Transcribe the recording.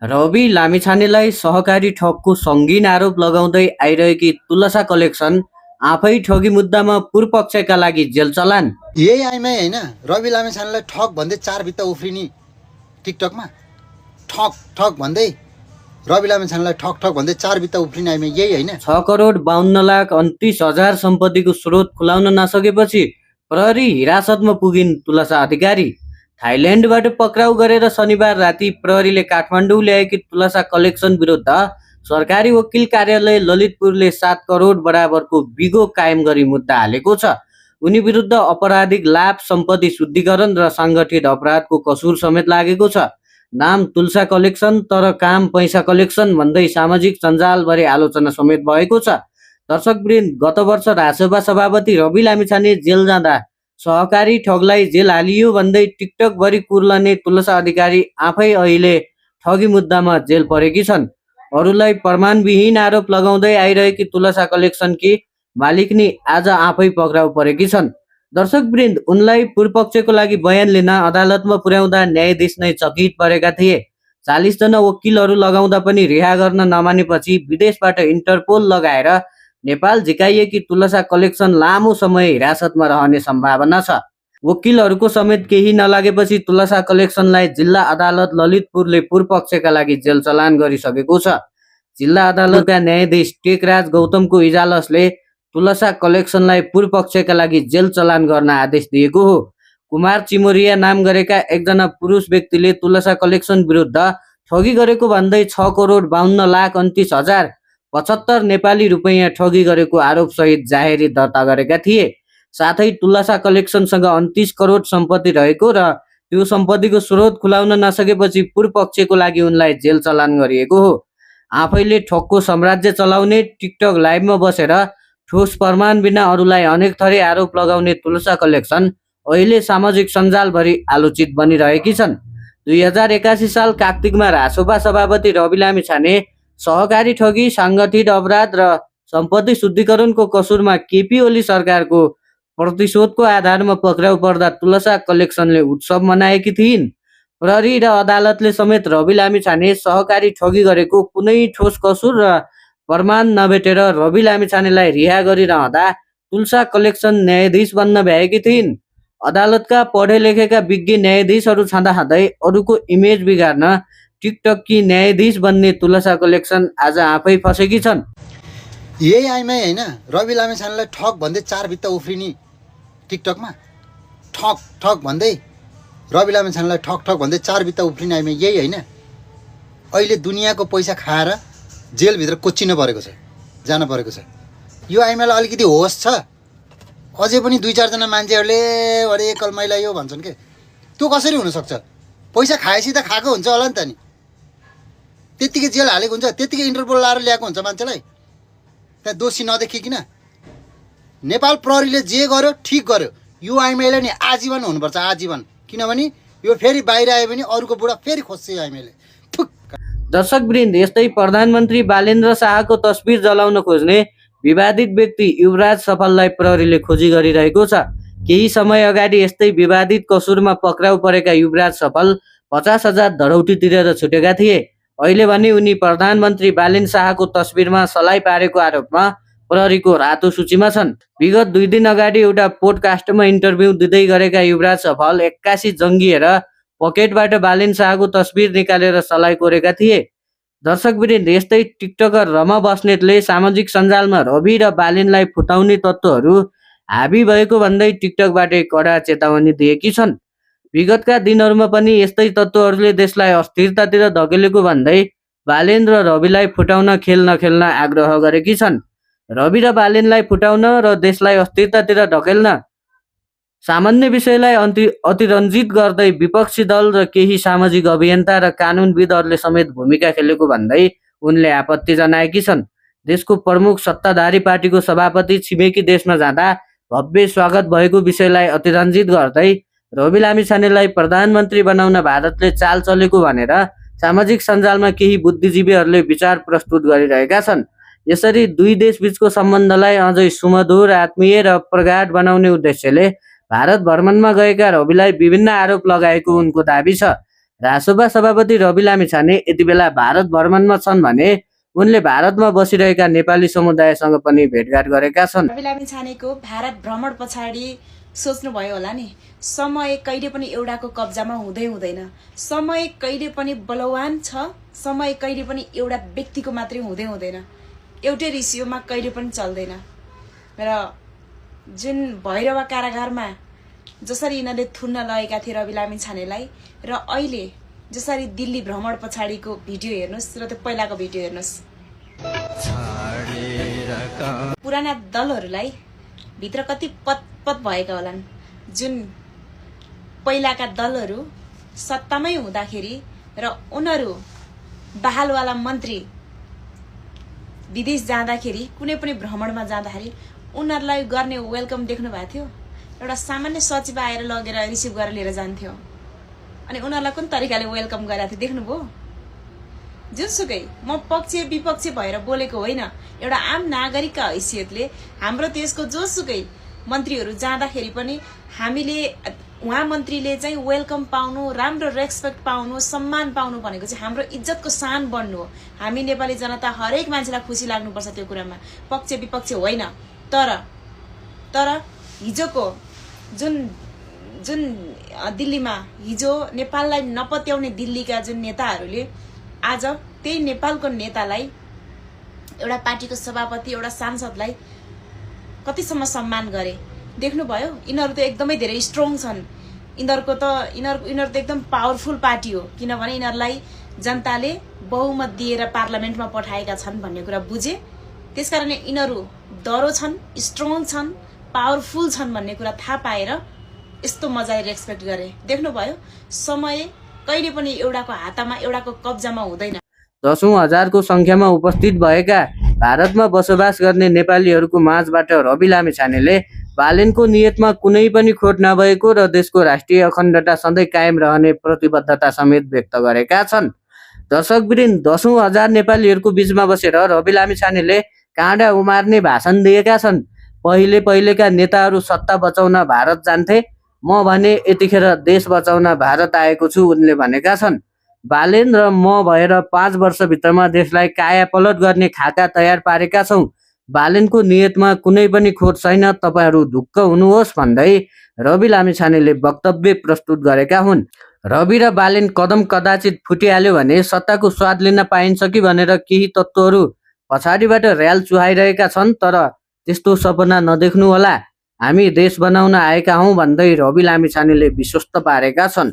रवि लामिछानेलाई सहकारी ठगको सङ्गीन आरोप लगाउँदै आइरहेकी तुलसा कलेक्सन आफै ठगी मुद्दामा पूर्वपक्षका लागि जेल चलान। यही आइमै होइन, रवि लामिछानेलाई ठग भन्दै 4 भित्ता उफ्रिने टिकटकमा ठग ठग भन्दै रवि लामिछानेलाई ठग ठग भन्दै 4 भित्ता उफ्रिने आइमै यही होइन। 6,52,29,000 सम्पत्तिको स्रोत खुलाउन नसकेपछि प्रहरी हिरासतमा पुगिन् तुलसा अधिकारी। थाइल्यान्डबाट पक्राउ गरेर शनिबार राति प्रहरीले काठमाडौँ ल्याएकी तुलसा कलेक्सन विरुद्ध सरकारी वकिल कार्यालय ललितपुरले 7 करोड बराबरको बिगो कायम गरी मुद्दा हालेको छ। उनी विरुद्ध आपराधिक लाभ, सम्पत्ति शुद्धिकरण र सङ्गठित अपराधको कसुर समेत लागेको छ। नाम तुलसा कलेक्सन तर काम पैसा कलेक्सन भन्दै सामाजिक सञ्जालभरि आलोचना समेत भएको छ। दर्शकवृन्द, गत वर्ष राजसभा सभापति रवि लामिछाने जेल जाँदा सहकारी ठगलाई जेल हालियो भन्दै टिकटकभरि कुर्लने तुलसा अधिकारी आफै अहिले ठगी मुद्दामा जेल परेकी छन्। अरूलाई प्रमाणविहीन आरोप लगाउँदै आइरहेकी तुलसा कलेक्सनकी मालिकनी आज आफै पक्राउ परेकी छन्। दर्शकवृन्द, उनलाई पूर्वपक्षको लागि बयान लिन अदालतमा पुर्याउँदा न्यायाधीश नै चकित परेका थिए। 40 जना वकिलहरू लगाउँदा पनि रिहा गर्न नमानेपछि विदेशबाट इन्टरपोल लगाएर नेपाल झिकाइएकी तुलसा कलेक्सन लामो समय हिरासतमा रहने सम्भावना छ। वकिलहरूको समेत केही नलागेपछि तुलसा कलेक्सनलाई जिल्ला अदालत ललितपुरले पूर्वपक्षका लागि जेल चलान गरिसकेको छ। जिल्ला अदालतका न्यायाधीश टेकराज गौतमको इजालसले तुलसा कलेक्सनलाई पूर्वपक्षका लागि जेल चलान गर्न आदेश दिएको हो। कुमार चिमोरिया नाम गरेका एकजना पुरुष व्यक्तिले तुलसा कलेक्सन विरुद्ध ठगी गरेको भन्दै 6,52,29,075 नेपाली रुपैयाँ ठगी गरेको आरोपसहित जाहेरी दर्ता गरेका थिए। साथै तुलसा कलेक्सनसँग 29 करोड सम्पत्ति रहेको र त्यो सम्पत्तिको स्रोत खुलाउन नसकेपछि पूर्वपक्षको लागि उनलाई जेल चलान गरिएको हो। आफैले ठगको साम्राज्य चलाउने, टिकटक लाइभमा बसेर ठोस प्रमाण बिना अरूलाई अनेक थरी आरोप लगाउने तुलसा कलेक्सन अहिले सामाजिक सञ्जालभरि आलोचित बनिरहेकी छन्। 2081 साल कार्तिकमा राजसभा सभापति रवि लामिछाने सहकारी ठगी, साङ्गठित अपराध र सम्पत्ति शुद्धिकरणको कसुरमा केपी ओली सरकारको प्रतिशोधको आधारमा पक्राउ पर्दा तुलसा कलेक्सनले उत्सव मनाएकी थिइन्। प्रहरी र अदालतले समेत रवि लामिछाने सहकारी ठगी गरेको कुनै ठोस कसुर र प्रमाण नभेटेर रवि लामिछानेलाई रिहा गरिरहँदा तुलसा कलेक्सन न्यायाधीश बन्न भ्याएकी थिइन्। अदालतका पढे लेखेका विज्ञ न्यायाधीशहरू छँदाछँदै अरूको इमेज बिगार्न टिकटककी न्यायाधीश बन्ने तुलसा कलेक्सन आज आफै फसेकी छन्। यही आइमै होइन, रवि लामिछानेलाई ठग भन्दै 4 भित्ता उफ्रिने टिकटकमा ठग ठग भन्दै रवि लामिछानेलाई ठग ठग भन्दै 4 भित्ता उफ्रिने आइमै यही होइन। अहिले दुनियाँको पैसा खाएर जेलभित्र कोचिनु परेको छ, जान परेको छ। यो आइमाईलाई अलिकति होस छ। अझै पनि 2-4 जना मान्छेहरूले अरे एकल मैला यो भन्छन् के, त्यो कसरी हुनसक्छ? पैसा खाएपछि त खाएको हुन्छ होला नि त। नि त्यत्तिकै जेल हालेको हुन्छ, त्यत्तिकै इन्टरपोल लाएर ल्याएको हुन्छ मान्छेलाई, त्यहाँ दोषी नदेखिकन। नेपाल प्रहरीले जे गर्यो ठिक गर्यो। यो आइमाईलाई नि आजीवन हुनुपर्छ, आजीवन। किनभने यो फेरि बाहिर आयो भने अरूको बुढा फेरि खोज्छ यो आइमाईले। दर्शकवृन्द, यस्तै प्रधानमन्त्री बालेन्द्र शाहको तस्बिर जलाउन खोज्ने विवादित व्यक्ति युवराज सफललाई प्रहरीले खोजी गरिरहेको छ। केही समय अगाडि यस्तै विवादित कसुरमा पक्राउ परेका युवराज सफल 50,000 धरौटी तिरेर छुटेका थिए। अहिले भने उनी प्रधानमन्त्री बालेन्द्र शाहको तस्बिरमा सलाई पारेको आरोपमा प्रहरीको रातो सूचीमा छन्। विगत 2 दिन अगाडि एउटा पोडकास्टमा इन्टरभ्यू दिँदै गरेका युवराज सफल 81 जङ्गिएर पकेटबाट बालेन्द्र शाहको तस्बिर निकालेर सलाई कोरेका थिए। दर्शकवृन्द, यस्तै टिकटकर रमा बस्नेतले सामाजिक सञ्जालमा रवि र बालेनलाई फुटाउने तत्त्वहरू हाबी भएको भन्दै टिकटकबाट कडा चेतावनी दिएकी छन्। विगतका दिनहरूमा पनि यस्तै तत्त्वहरूले देशलाई अस्थिरतातिर धकेलेको भन्दै बालेन र रविलाई फुटाउन खेल नखेल्न आग्रह गरेकी छन्। रवि र बालेनलाई फुटाउन र देशलाई अस्थिरतातिर ढकेल्न सामान्य विषयलाई अतिरञ्जित गर्दै विपक्षी दल र केही सामाजिक अभियन्ता र कानुनविदहरूले समेत भूमिका खेलेको भन्दै उनले आपत्ति जनाएकी छन्। देशको प्रमुख सत्ताधारी पार्टीको सभापति छिमेकी देशमा जाँदा भव्य स्वागत भएको विषयलाई अतिरञ्जित गर्दै रवि लामिछानेलाई प्रधानमन्त्री बनाउन भारतले चाल चलेको भनेर सामाजिक सञ्जालमा केही बुद्धिजीवीहरूले विचार प्रस्तुत गरिरहेका छन्। यसरी दुई देशबीचको सम्बन्धलाई अझै सुमधुर, आत्मीय र प्रगाढ बनाउने उद्देश्यले भारत भ्रमणमा गएका रविलाई विभिन्न आरोप लगाएको उनको दाबी छ। रासोपा सभापति रवि लामिछाने यति बेला भारत भ्रमणमा छन् भने उनले भारतमा बसिरहेका नेपाली समुदायसँग पनि भेटघाट गरेका छन्। रवि लामिछानेको भारत भ्रमण पछाडि सोच्नुभयो होला नि, समय कहिले पनि एउटाको कब्जामा हुँदैन। समय कहिले पनि बलवान छ, समय कहिले पनि एउटा व्यक्तिको मात्रै हुँदैन। एउटै रिसियोमा कहिले पनि चल्दैन। र जुन भैरवा कारागारमा जसरी यिनीहरूले थुन्न लगेका थिए रवि लामिछानेलाई, र अहिले जसरी दिल्ली भ्रमण पछाडिको भिडियो हेर्नुहोस् र त्यो पहिलाको भिडियो हेर्नुहोस्। पुराना दलहरूलाई भित्र कति पत भएका होलान्। जुन पहिलाका दलहरू सत्तामै हुँदाखेरि र उनीहरू बहालवाला मन्त्री विदेश जाँदाखेरि, कुनै पनि भ्रमणमा जाँदाखेरि उनीहरूलाई गर्ने वेलकम देख्नु भएको थियो। एउटा सामान्य सचिव आएर लगेर रिसिभ गरेर लिएर जान्थ्यो, अनि उनीहरूलाई कुन तरिकाले वेलकम गरेको थियो देख्नुभयो? जुनसुकै म पक्ष विपक्ष भएर बोलेको होइन, एउटा आम नागरिकका हैसियतले हाम्रो देशको जोसुकै मन्त्रीहरू जाँदाखेरि पनि हामीले उहाँ मन्त्रीले चाहिँ वेलकम पाउनु, राम्रो रेस्पेक्ट पाउनु, सम्मान पाउनु भनेको चाहिँ हाम्रो इज्जतको सान बन्नु हो। हामी नेपाली जनता हरेक मान्छेलाई खुसी लाग्नुपर्छ त्यो कुरामा, पक्ष विपक्ष होइन। तर हिजोको जुन दिल्लीमा हिजो नेपाललाई नपत्याउने दिल्लीका जुन नेताहरूले आज त्यही नेपालको नेतालाई, एउटा पार्टीको सभापति, एउटा सांसदलाई कतिसम्म सम्मान गरे देख्नुभयो? यिनीहरू त एकदमै धेरै स्ट्रङ छन्। यिनीहरू त एकदम पावरफुल पार्टी हो, किनभने यिनीहरूलाई जनताले बहुमत दिएर पार्लियामेन्टमा पठाएका छन् भन्ने कुरा बुझे। त्यसकारणले यिनीहरू दरो छन्, स्ट्रङ छन्, पावरफुल छन् भन्ने कुरा थाहा पाएर यस्तो मजाले रेस्पेक्ट गरे। देख्नुभयो? समय कहिले पनि एउटाको हातमा, एउटाको कब्जामा हुँदैन। 10,000को संख्यामा उपस्थित भएका भारतमा बसोबास गर्ने नेपालीहरूको माझबाट रवि लामिछानेले बालेनको नियतमा कुनै पनि खोट नभएको र देशको राष्ट्रिय अखण्डता सधैँ कायम रहने प्रतिबद्धता समेत व्यक्त गरेका छन्। दर्शकवृन्द, 10,000 नेपालीहरूको बीचमा बसेर रवि लामिछानेले काँडा उमार्ने भाषण दिएका छन्। पहिलेका नेताहरू सत्ता बचाउन भारत जान्थे, म भने यतिखेर देश बचाउन भारत आएको छु उनले भनेका छन्। बालेन र म भएर 5 वर्षभित्रमा देशलाई कायापलट गर्ने खाका तयार पारेका छौँ। बालेनको नियतमा कुनै पनि खोट छैन, तपाईहरू ढुक्क हुनुहोस् भन्दै रवि लामिछानेले वक्तव्य प्रस्तुत गरेका हुन्। रवि र बालेन कदम कदाचित फुटिहाल्यो भने सत्ताको स्वाद लिन पाइन्छ कि भनेर केही तत्त्वहरू पछाडिबाट र्याल चुहाइरहेका छन्, तर त्यस्तो सपना नदेख्नु होला। हामी देश बनाउन आएका हौँ भन्दै रवि लामिछानेले विश्वस्त पारेका छन्।